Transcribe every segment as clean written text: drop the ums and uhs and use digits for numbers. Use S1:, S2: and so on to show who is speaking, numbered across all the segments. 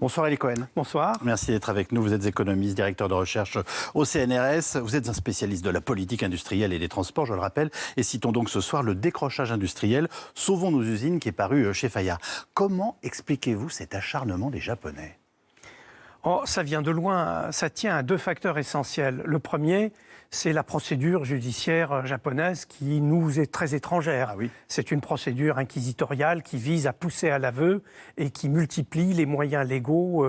S1: Bonsoir Elie Cohen.
S2: Bonsoir.
S1: Merci d'être avec nous. Vous êtes économiste, directeur de recherche au CNRS. Vous êtes un spécialiste de la politique industrielle et des transports, je le rappelle. Et citons donc ce soir le décrochage industriel, Sauvons nos usines, qui est paru chez Fayard. Comment expliquez-vous cet acharnement des Japonais ?
S2: Ça vient de loin. Ça tient à deux facteurs essentiels. Le premier, c'est la procédure judiciaire japonaise qui nous est très étrangère.
S1: Ah oui.
S2: C'est une procédure inquisitoriale qui vise à pousser à l'aveu et qui multiplie les moyens légaux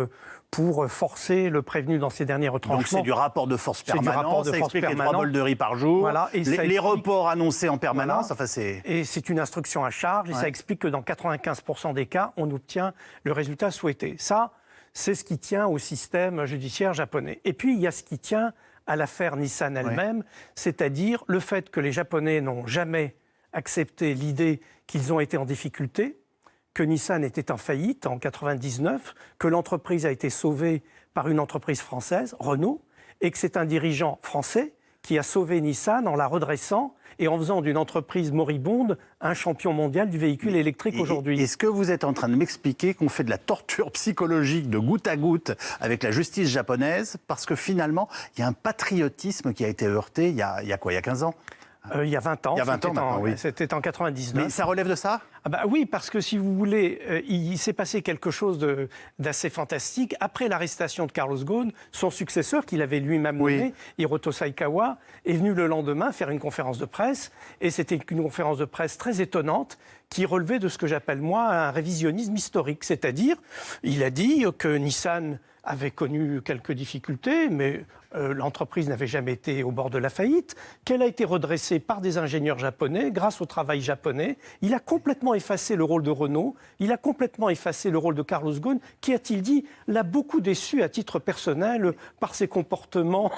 S2: pour forcer le prévenu dans ses derniers retranchements.
S1: Donc c'est du rapport de force permanent, ça explique les 3 bols de riz par jour,
S2: voilà, et
S1: les reports annoncés en permanence.
S2: Voilà.
S1: Enfin,
S2: et c'est une instruction à charge, et ça explique que dans 95% des cas, on obtient le résultat souhaité. Ça, c'est ce qui tient au système judiciaire japonais. Et puis, il y a ce qui tient à l'affaire Nissan elle-même, c'est-à-dire le fait que les Japonais n'ont jamais accepté l'idée qu'ils ont été en difficulté, que Nissan était en faillite en 1999, que l'entreprise a été sauvée par une entreprise française, Renault, et que c'est un dirigeant français qui a sauvé Nissan en la redressant et en faisant d'une entreprise moribonde un champion mondial du véhicule électrique aujourd'hui.
S1: Est-ce que vous êtes en train de m'expliquer qu'on fait de la torture psychologique de goutte à goutte avec la justice japonaise parce que finalement, il y a un patriotisme qui a été heurté il y a quoi, il y a 15 ans ?
S2: Il y a 20 ans.
S1: Il y a 20 ans maintenant, oui.
S2: C'était en 99.
S1: Mais ça relève de ça ?
S2: Oui, parce que si vous voulez, il s'est passé quelque chose d'assez fantastique. Après l'arrestation de Carlos Ghosn, son successeur, qu'il avait lui-même nommé, Hiroto Saikawa, est venu le lendemain faire une conférence de presse. Et c'était une conférence de presse très étonnante qui relevait de ce que j'appelle, moi, un révisionnisme historique. C'est-à-dire, il a dit que Nissan avait connu quelques difficultés, mais l'entreprise n'avait jamais été au bord de la faillite, qu'elle a été redressée par des ingénieurs japonais grâce au travail japonais. Il a complètement effacé le rôle de Renault, il a complètement effacé le rôle de Carlos Ghosn, qui, a-t-il dit, l'a beaucoup déçu à titre personnel par ses comportements.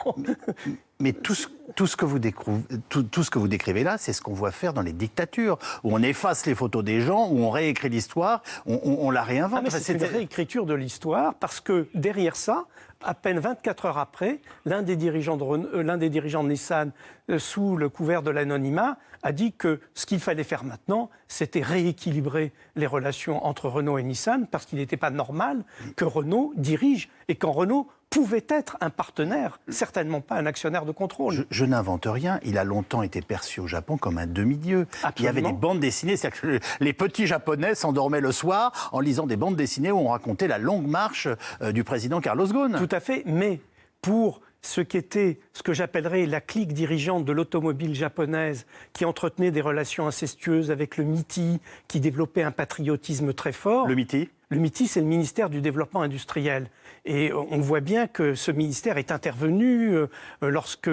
S1: Mais tout ce que vous décrivez là, c'est ce qu'on voit faire dans les dictatures, où on efface les photos des gens, où on réécrit l'histoire, on la réinvente.
S2: Mais c'est une réécriture de l'histoire, parce que derrière ça, à peine 24 heures après, l'un des dirigeants de Nissan, sous le couvert de l'anonymat, a dit que ce qu'il fallait faire maintenant, c'était rééquilibrer les relations entre Renault et Nissan, parce qu'il n'était pas normal que Renault dirige, et quand Renault pouvait être un partenaire, certainement pas un actionnaire de contrôle.
S1: Je n'invente rien, il a longtemps été perçu au Japon comme un demi-dieu. Absolument. Il y avait des bandes dessinées, c'est-à-dire que les petits Japonais s'endormaient le soir en lisant des bandes dessinées où on racontait la longue marche du président Carlos Ghosn.
S2: Tout à fait, mais pour ce que j'appellerais la clique dirigeante de l'automobile japonaise, qui entretenait des relations incestueuses avec le MITI, qui développait un patriotisme très fort.
S1: Le MITI ?
S2: Le MITI, c'est le ministère du Développement industriel. Et on voit bien que ce ministère est intervenu lorsque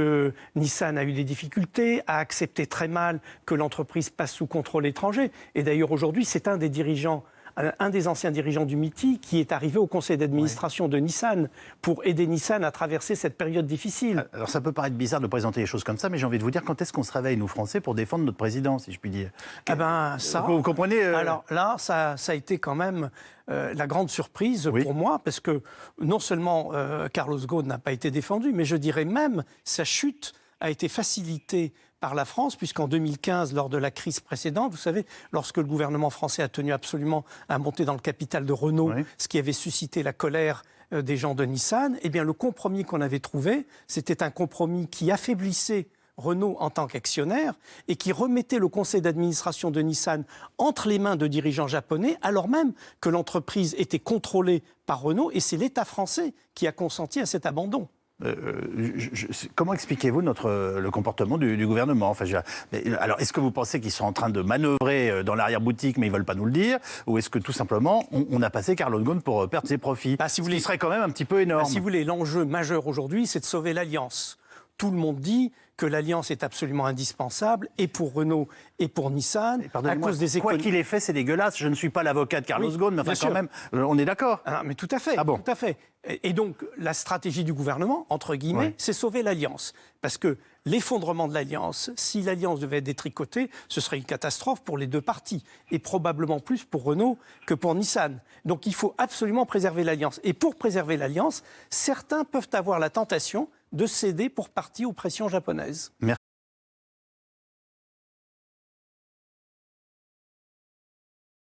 S2: Nissan a eu des difficultés, a accepté très mal que l'entreprise passe sous contrôle étranger. Et d'ailleurs, aujourd'hui, c'est un des anciens dirigeants du MITI qui est arrivé au conseil d'administration de Nissan pour aider Nissan à traverser cette période difficile.
S1: Alors ça peut paraître bizarre de présenter les choses comme ça, mais j'ai envie de vous dire, quand est-ce qu'on se réveille, nous Français, pour défendre notre président, si je puis dire ? Vous comprenez
S2: Alors là, ça a été quand même la grande surprise pour moi, parce que non seulement Carlos Ghosn n'a pas été défendu, mais je dirais même sa chute a été facilitée par la France, puisqu'en 2015, lors de la crise précédente, vous savez, lorsque le gouvernement français a tenu absolument à monter dans le capital de Renault, ce qui avait suscité la colère des gens de Nissan, eh bien le compromis qu'on avait trouvé, c'était un compromis qui affaiblissait Renault en tant qu'actionnaire et qui remettait le conseil d'administration de Nissan entre les mains de dirigeants japonais, alors même que l'entreprise était contrôlée par Renault, et c'est l'État français qui a consenti à cet abandon.
S1: Comment expliquez-vous le comportement du gouvernement ? Alors, est-ce que vous pensez qu'ils sont en train de manœuvrer dans l'arrière-boutique, mais ils ne veulent pas nous le dire ? Ou est-ce que tout simplement, on a passé Carlos Ghosn pour perdre ses profits ? Ce qui serait quand même un petit peu énorme.
S2: Si vous voulez, l'enjeu majeur aujourd'hui, c'est de sauver l'Alliance. Tout le monde dit que l'Alliance est absolument indispensable, et pour Renault et pour Nissan, à cause des
S1: quoi qu'il ait fait, c'est dégueulasse. Je ne suis pas l'avocat de Carlos Ghosn, mais enfin quand même, on est d'accord.
S2: Mais tout à fait, tout à fait. Et donc, la stratégie du gouvernement, entre guillemets, c'est sauver l'Alliance. Parce que l'effondrement de l'Alliance, si l'Alliance devait être détricotée, ce serait une catastrophe pour les deux parties, et probablement plus pour Renault que pour Nissan. Donc il faut absolument préserver l'Alliance. Et pour préserver l'Alliance, certains peuvent avoir la tentation de céder pour partie aux pressions japonaises.
S1: Merci.